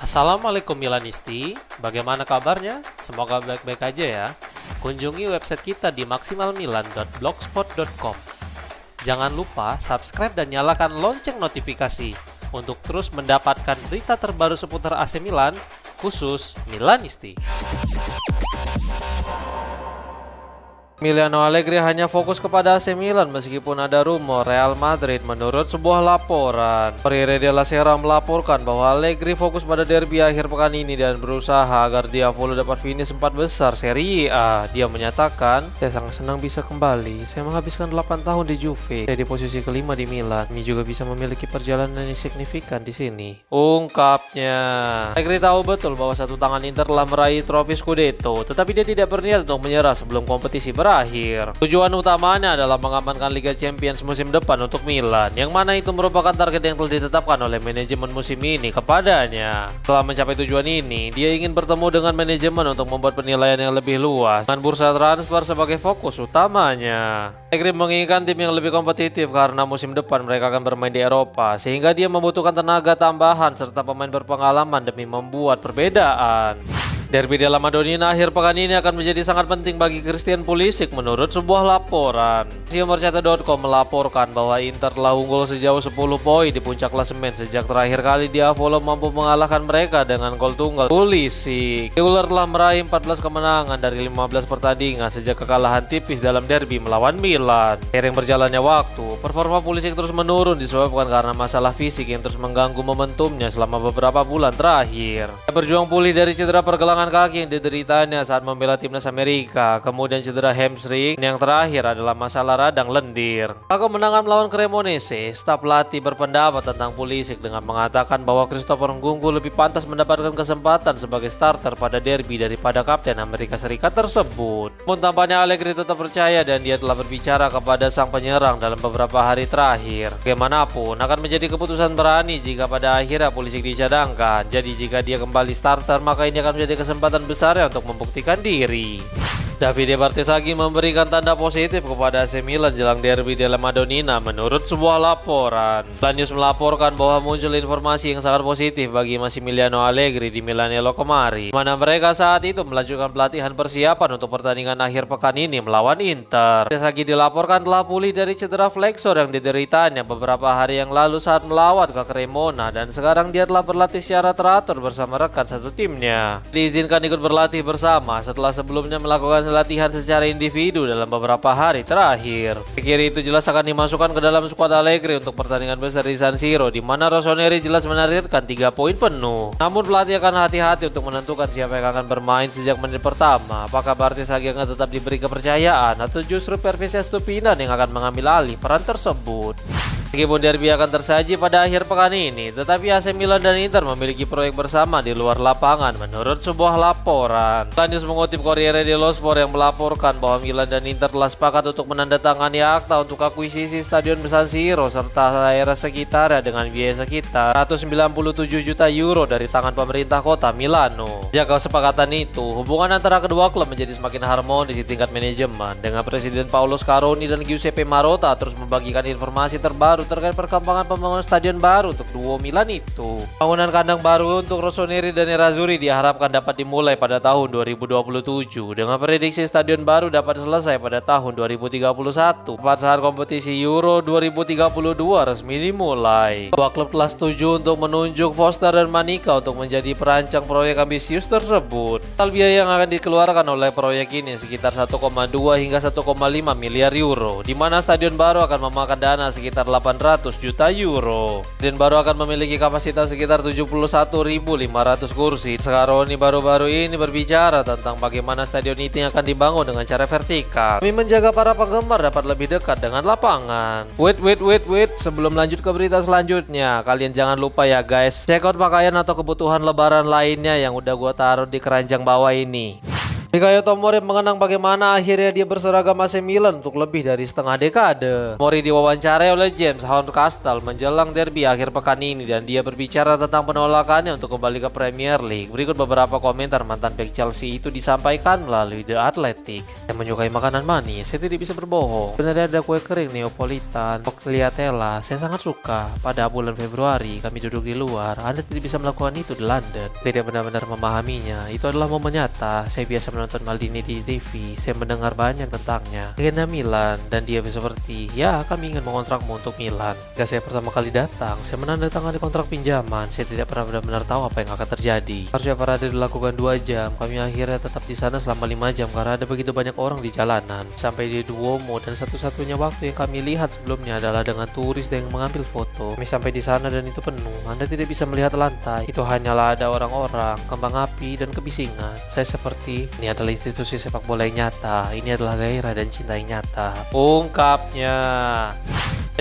Assalamualaikum Milanisti, bagaimana kabarnya? Semoga baik-baik aja ya. Kunjungi website kita di maksimalmilan.blogspot.com. Jangan lupa subscribe dan nyalakan lonceng notifikasi untuk terus mendapatkan berita terbaru seputar AC Milan, khusus Milanisti. Emiliano Allegri hanya fokus kepada AC Milan meskipun ada rumor Real Madrid. Menurut sebuah laporan, Corriere della Sera melaporkan bahwa Allegri fokus pada derby akhir pekan ini dan berusaha agar Diavolo dapat finish 4 besar Serie A. Dia menyatakan, "Saya sangat senang bisa kembali. Saya menghabiskan 8 tahun di Juve. Saya di posisi kelima di Milan. Kami juga bisa memiliki perjalanan yang signifikan di sini," ungkapnya. Allegri tahu betul bahwa satu tangan Inter telah meraih trofi Scudetto, tetapi dia tidak berniat untuk menyerah sebelum kompetisi berakhir. Tujuan utamanya adalah mengamankan Liga Champions musim depan untuk Milan, yang mana itu merupakan target yang telah ditetapkan oleh manajemen musim ini kepadanya. Setelah mencapai tujuan ini, dia ingin bertemu dengan manajemen untuk membuat penilaian yang lebih luas dengan bursa transfer sebagai fokus utamanya. Allegri menginginkan tim yang lebih kompetitif karena musim depan mereka akan bermain di Eropa, sehingga dia membutuhkan tenaga tambahan serta pemain berpengalaman demi membuat perbedaan. Derby della Madonnina akhir pekan ini akan menjadi sangat penting bagi Christian Pulisic menurut sebuah laporan. Calciomercato.com melaporkan bahwa Inter telah unggul sejauh 10 poin di puncak klasemen sejak terakhir kali Diavolo mampu mengalahkan mereka dengan gol tunggal Pulisic. Ular telah meraih 14 kemenangan dari 15 pertandingan sejak kekalahan tipis dalam derby melawan Milan. Seiring berjalannya waktu, performa Pulisic terus menurun disebabkan karena masalah fisik yang terus mengganggu momentumnya selama beberapa bulan terakhir. Dia berjuang pulih dari cedera pergelangan kaki yang dideritanya saat membela timnas Amerika, kemudian cedera hamstring, yang terakhir adalah masalah radang lendir. Setelah kemenangan melawan Cremonese, staf pelatih berpendapat tentang Pulisic dengan mengatakan bahwa Christopher Nkunku lebih pantas mendapatkan kesempatan sebagai starter pada derby daripada kapten Amerika Serikat tersebut. Namun tampaknya Allegri tetap percaya dan dia telah berbicara kepada sang penyerang dalam beberapa hari terakhir. Bagaimanapun akan menjadi keputusan berani jika pada akhirnya Pulisic dicadangkan. Jadi jika dia kembali starter, maka ini akan menjadi kesempatan besarnya untuk membuktikan diri. Davide Bartesaghi memberikan tanda positif kepada AC Milan jelang derby della Madonnina menurut sebuah laporan. News melaporkan bahwa muncul informasi yang sangat positif bagi Massimiliano Allegri di Milanello kemarin, mana mereka saat itu melanjutkan pelatihan persiapan untuk pertandingan akhir pekan ini melawan Inter. Bartesaghi dilaporkan telah pulih dari cedera flexor yang dideritanya beberapa hari yang lalu saat melawat ke Cremona, dan sekarang dia telah berlatih secara teratur bersama rekan satu timnya. Diizinkan ikut berlatih bersama setelah sebelumnya melakukan latihan secara individu dalam beberapa hari terakhir. Kiri itu jelas akan dimasukkan ke dalam skuad Allegri untuk pertandingan besar di San Siro, di mana Rossoneri jelas menargetkan 3 poin penuh. Namun pelatih akan hati-hati untuk menentukan siapa yang akan bermain sejak menit pertama. Apakah Bartesaghi akan tetap diberi kepercayaan atau justru Pervis Estupinan yang akan mengambil alih peran tersebut? Meskipun derby akan tersaji pada akhir pekan ini, tetapi AC Milan dan Inter memiliki proyek bersama di luar lapangan menurut sebuah laporan. News mengutip Corriere dello Sport yang melaporkan bahwa Milan dan Inter telah sepakat untuk menandatangani akta untuk akuisisi Stadion San Siro serta daerah sekitarnya dengan biaya sekitar 197 juta euro dari tangan pemerintah kota Milano. Sejak kesepakatan itu, hubungan antara kedua klub menjadi semakin harmonis di tingkat manajemen, dengan Presiden Paolo Scaroni dan Giuseppe Marotta terus membagikan informasi terbaru terkait perkembangan pembangunan stadion baru untuk duo Milan itu. Bangunan kandang baru untuk Rossoneri dan Nerazzurri diharapkan dapat dimulai pada tahun 2027 dengan prediksi stadion baru dapat selesai pada tahun 2031 tepat saat kompetisi Euro 2032 resmi dimulai. Dua klub telah setuju untuk menunjuk Foster dan Manica untuk menjadi perancang proyek ambisius tersebut. Total biaya yang akan dikeluarkan oleh proyek ini sekitar 1,2 hingga 1,5 miliar euro, di mana stadion baru akan memakan dana sekitar 800 juta euro. Stadion baru akan memiliki kapasitas sekitar 71.500 kursi. Scaroni baru-baru ini berbicara tentang bagaimana stadion itu akan dibangun dengan cara vertikal demi menjaga para penggemar dapat lebih dekat dengan lapangan. Wait, sebelum lanjut ke berita selanjutnya, kalian jangan lupa ya guys, check out pakaian atau kebutuhan lebaran lainnya yang udah gua taruh di keranjang bawah ini. Mikayo Tomori mengenang bagaimana akhirnya dia berseragam AC Milan untuk lebih dari setengah dekade. Tomori diwawancarai oleh James Horncastle menjelang derby akhir pekan ini dan dia berbicara tentang penolakannya untuk kembali ke Premier League. Berikut beberapa komentar mantan bek Chelsea itu disampaikan melalui The Athletic. Saya menyukai makanan manis, saya tidak bisa berbohong. Sebenarnya ada kue kering Neapolitan, Tagliatella, saya sangat suka. Pada bulan Februari kami duduk di luar, Anda tidak bisa melakukan itu di London. Tidak benar-benar memahaminya, itu adalah momen nyata. Saya biasa menonton Maldini di TV, saya mendengar banyak tentangnya. Legenda Milan, dan dia seperti, ya kami ingin mengontrakmu untuk Milan. Ketika saya pertama kali datang, saya menandatangani kontrak pinjaman. Saya tidak pernah benar-benar tahu apa yang akan terjadi. Harusnya parade dilakukan 2 jam, kami akhirnya tetap di sana selama 5 jam karena ada begitu banyak orang di jalanan. Sampai di Duomo dan satu-satunya waktu yang kami lihat sebelumnya adalah dengan turis yang mengambil foto. Kami sampai di sana dan itu penuh. Anda tidak bisa melihat lantai. Itu hanyalah ada orang-orang, kembang api, dan kebisingan. Saya seperti, ini adalah institusi sepak bola yang nyata. Ini adalah gairah dan cinta yang nyata. Ungkapnya.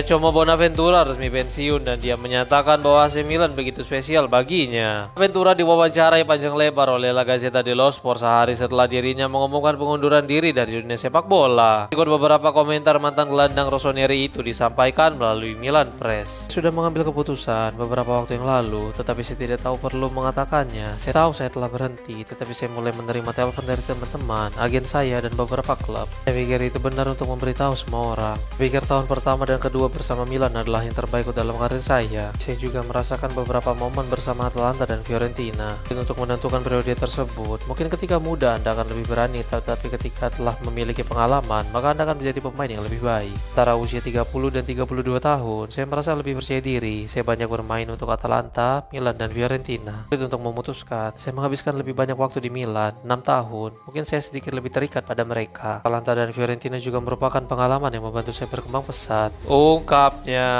Como Bonaventura resmi pensiun dan dia menyatakan bahwa AC Milan begitu spesial baginya. Ventura diwawancarai panjang lebar oleh La Gazzetta dello Sport sehari setelah dirinya mengumumkan pengunduran diri dari dunia sepak bola. Ikut beberapa komentar mantan gelandang rossoneri itu disampaikan melalui Milan Press. Sudah mengambil keputusan beberapa waktu yang lalu, tetapi saya tidak tahu perlu mengatakannya. Saya tahu saya telah berhenti, tetapi saya mulai menerima telepon dari teman-teman, agen saya, dan beberapa klub. Saya pikir itu benar untuk memberitahu semua orang. Saya pikir tahun pertama dan kedua bersama Milan adalah yang terbaik dalam karir saya. Saya juga merasakan beberapa momen bersama Atalanta dan Fiorentina. Dan untuk menentukan periode tersebut, mungkin ketika muda Anda akan lebih berani, tetapi ketika telah memiliki pengalaman, maka Anda akan menjadi pemain yang lebih baik. Antara usia 30 dan 32 tahun, saya merasa lebih percaya diri. Saya banyak bermain untuk Atalanta, Milan, dan Fiorentina. Untuk memutuskan, saya menghabiskan lebih banyak waktu di Milan, 6 tahun. Mungkin saya sedikit lebih terikat pada mereka. Atalanta dan Fiorentina juga merupakan pengalaman yang membantu saya berkembang pesat. Ungkapnya.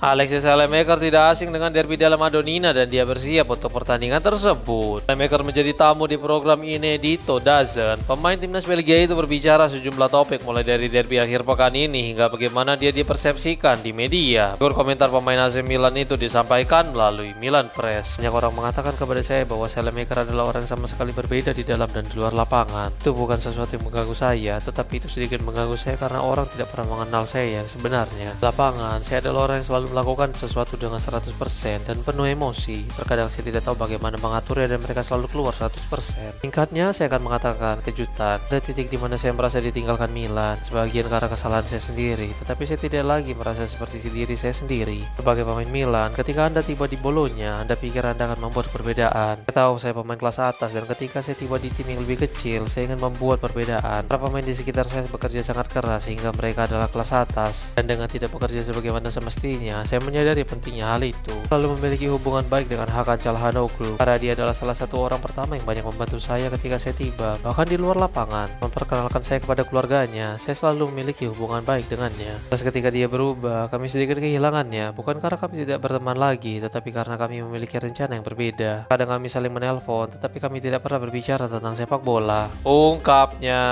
Alexis Saelemaekers tidak asing dengan derby della Madonnina dan dia bersiap untuk pertandingan tersebut. Saelemaekers menjadi tamu di program Inedito Dazen. Pemain timnas Belgia itu berbicara sejumlah topik mulai dari derby akhir pekan ini hingga bagaimana dia dipersepsikan di media. Komentar pemain AC Milan itu disampaikan melalui Milan Press. Banyak orang mengatakan kepada saya bahwa Saelemaekers adalah orang yang sama sekali berbeda di dalam dan di luar lapangan. Itu bukan sesuatu yang mengganggu saya, tetapi itu sedikit mengganggu saya karena orang tidak pernah mengenal saya yang sebenarnya. Di lapangan, saya adalah orang yang selalu melakukan sesuatu dengan 100% dan penuh emosi. Terkadang saya tidak tahu bagaimana mengaturnya dan mereka selalu keluar 100%. Singkatnya, saya akan mengatakan kejutan. Ada titik di mana saya merasa ditinggalkan Milan, sebagian karena kesalahan saya sendiri, tetapi saya tidak lagi merasa seperti diri saya sendiri. Sebagai pemain Milan, ketika Anda tiba di Bologna, Anda pikir Anda akan membuat perbedaan. Saya tahu saya pemain kelas atas dan ketika saya tiba di tim yang lebih kecil, saya ingin membuat perbedaan. Para pemain di sekitar saya bekerja sangat keras sehingga mereka adalah kelas atas dan dengan tidak bekerja sebagaimana semestinya, saya menyadari pentingnya hal itu. Lalu memiliki hubungan baik dengan Hakan Çalhanoğlu karena dia adalah salah satu orang pertama yang banyak membantu saya ketika saya tiba, bahkan di luar lapangan. Memperkenalkan saya kepada keluarganya, saya selalu memiliki hubungan baik dengannya. Terus ketika dia berubah, kami sedikit kehilangannya, bukan karena kami tidak berteman lagi, tetapi karena kami memiliki rencana yang berbeda. Kadang kami saling menelpon, tetapi kami tidak pernah berbicara tentang sepak bola. Ungkapnya.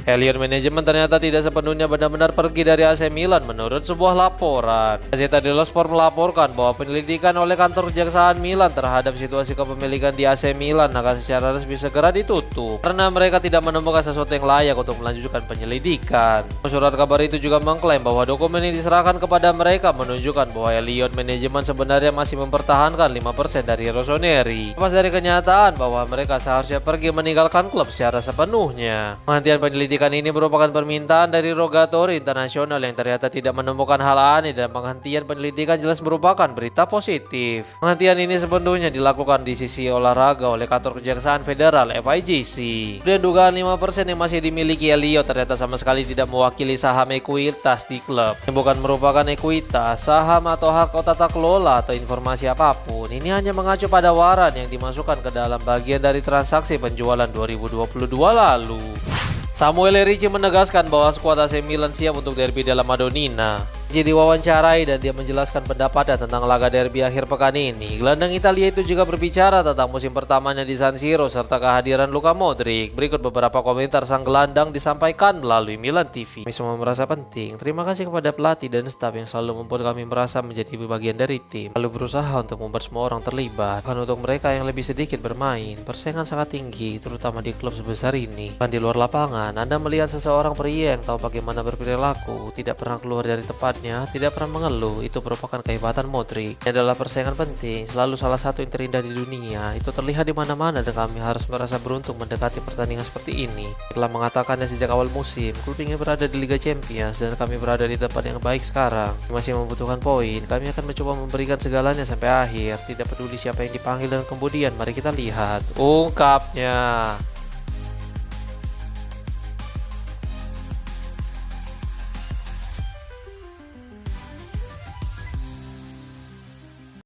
Elliott Management ternyata tidak sepenuhnya benar-benar pergi dari AC Milan menurut sebuah laporan. Gazzetta dello Sport melaporkan bahwa penyelidikan oleh kantor kejaksaan Milan terhadap situasi kepemilikan di AC Milan akan secara resmi segera ditutup karena mereka tidak menemukan sesuatu yang layak untuk melanjutkan penyelidikan. Surat kabar itu juga mengklaim bahwa dokumen yang diserahkan kepada mereka menunjukkan bahwa Elliott Management sebenarnya masih mempertahankan 5% dari rossoneri. Lepas dari kenyataan bahwa mereka seharusnya pergi meninggalkan klub secara sepenuhnya. Penghentian penyelidikan ini merupakan permintaan dari Rogatori Internasional yang ternyata tidak menemukan hal aneh dan penghentian penyelidikan jelas merupakan berita positif. Penghentian ini sepenuhnya dilakukan di sisi olahraga oleh kantor kejaksaan federal FIGC. Dan dugaan 5% yang masih dimiliki Elliott ternyata sama sekali tidak mewakili saham ekuitas di klub. Yang bukan merupakan ekuitas, saham atau hak tata kelola atau informasi apapun. Ini hanya mengacu pada waran yang dimasukkan ke dalam bagian dari transaksi penjualan 2022 lalu. Samuel Ricci menegaskan bahwa skuad AC Milan siap untuk derby della Madonnina. Jadi diwawancarai dan dia menjelaskan pendapatnya tentang laga derby akhir pekan ini. Gelandang Italia itu juga berbicara tentang musim pertamanya di San Siro serta kehadiran Luka Modric. Berikut beberapa komentar sang gelandang disampaikan melalui Milan TV. Kami semua merasa penting. Terima kasih kepada pelatih dan staf yang selalu membuat kami merasa menjadi bagian dari tim. Lalu berusaha untuk membuat semua orang terlibat. Bahkan untuk mereka yang lebih sedikit bermain, persaingan sangat tinggi, terutama di klub sebesar ini. Bahkan di luar lapangan, Anda melihat seseorang pria yang tahu bagaimana berperilaku, tidak pernah keluar dari tempat, tidak pernah mengeluh. Itu merupakan kehebatan Modric. Ini adalah persaingan penting, selalu salah satu yang terindah di dunia. Itu terlihat di mana-mana dan kami harus merasa beruntung mendekati pertandingan seperti ini. Telah mengatakannya sejak awal musim, klub ingin berada di Liga Champions dan kami berada di tempat yang baik sekarang. Masih membutuhkan poin, kami akan mencoba memberikan segalanya sampai akhir. Tidak peduli siapa yang dipanggil dan kemudian mari kita lihat, ungkapnya.